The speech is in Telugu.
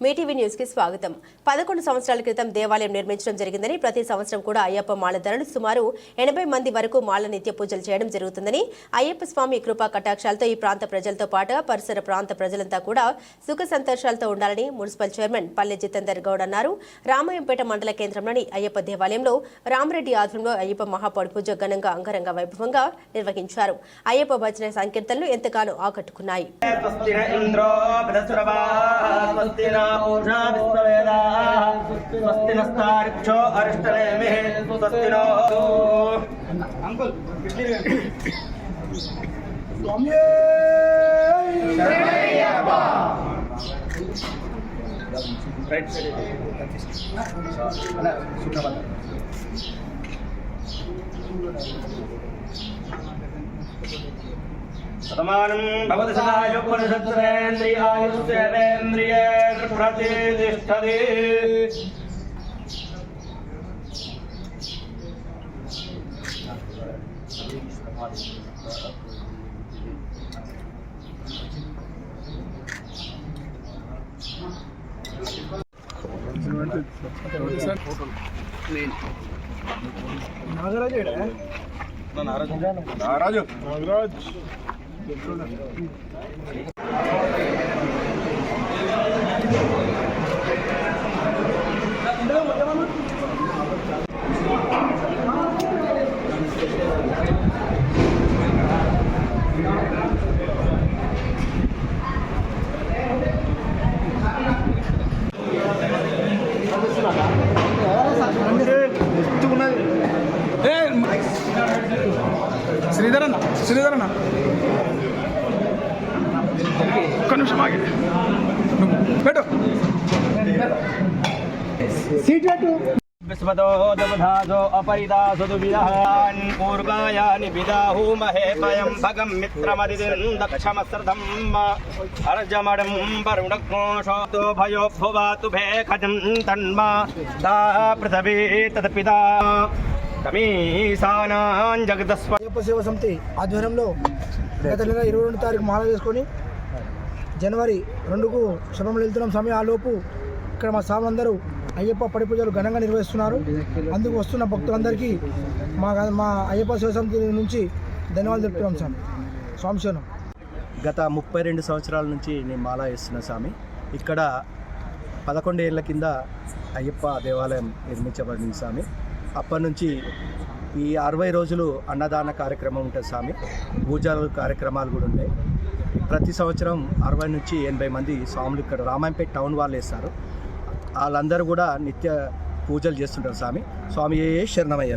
మీటీవీ న్యూస్ కి స్వాగతం. 11 సంవత్సరాల క్రితం దేవాలయం నిర్మించడం జరిగిందని, ప్రతి సంవత్సరం కూడా అయ్యప్ప మాలధారులు సుమారు 80 మంది వరకు మాల నిత్య పూజలు చేయడం జరుగుతుందని, అయ్యప్ప స్వామి కృపా కటాక్షాలతో ఈ ప్రాంత ప్రజలతో పాటుగా పరిసర ప్రాంత ప్రజలంతా కూడా సుఖ సంతోషాలతో ఉండాలని మున్సిపల్ చైర్మన్ పల్లె జితేందర్ గౌడ్ అన్నారు. రామాయంపేట మండల కేంద్రంలోని అయ్యప్ప దేవాలయంలో రామరెడ్డి ఆధ్వర్యంలో అయ్యప్ప మహాపడి పూజ ఘనంగా అంగరంగ వైభవంగా నిర్వహించారు. అయ్యప్ప భజన సంకీర్తనలు ఎంతగానో ఆకట్టుకున్నాయి. సమానం భవతి సదాయ పురుషేంద్రియాయుష్యేంద్రియే ప్రతిష్టతి. నాగరాజు శ్రీధరన్న ఒక్క నిమిషం ఆగి పెట్టు సీట్ పెట్టు. విశ్వదోదవధాసో అపరిదాసు దువిధాన్ పూర్వాయాని విదాహూమహే భయం భగం మిత్రమదిందక్షమస్రధం అర్జమడం వరుణఘోషోతో భయో భువాతు భేఖజం తన్మా తా పృథివీ తదపితా అయ్యప్ప సేవ సమితి ఆధ్వర్యంలో గత నెల 22 తారీఖు మాల వేసుకొని జనవరి 2కు శబరిమల వెళ్తున్నాం. సమయం ఆలోపు ఇక్కడ మా స్వాములందరూ అయ్యప్ప పడి పూజలు ఘనంగా నిర్వహిస్తున్నారు. అందుకు వస్తున్న భక్తులందరికీ మా అయ్యప్ప సేవ సమితి నుంచి ధన్యవాదాలు తెలుపుతున్నాం. స్వామి శరణం. గత 32 సంవత్సరాల నుంచి నేను మాల వేస్తున్న స్వామి. ఇక్కడ 11 ఏళ్ల కింద అయ్యప్ప దేవాలయం నిర్మించబడింది స్వామి. అప్పటి నుంచి ఈ 60 రోజులు అన్నదాన కార్యక్రమం ఉంటుంది స్వామి. పూజలు కార్యక్రమాలు కూడా ఉంటాయి. ప్రతి సంవత్సరం 60 నుంచి 80 మంది స్వాములు ఇక్కడ రామాయంపేట టౌన్ వాళ్ళు వేస్తారు. వాళ్ళందరూ కూడా నిత్య పూజలు చేస్తుంటారు స్వామి. స్వామి శరణమయ్య.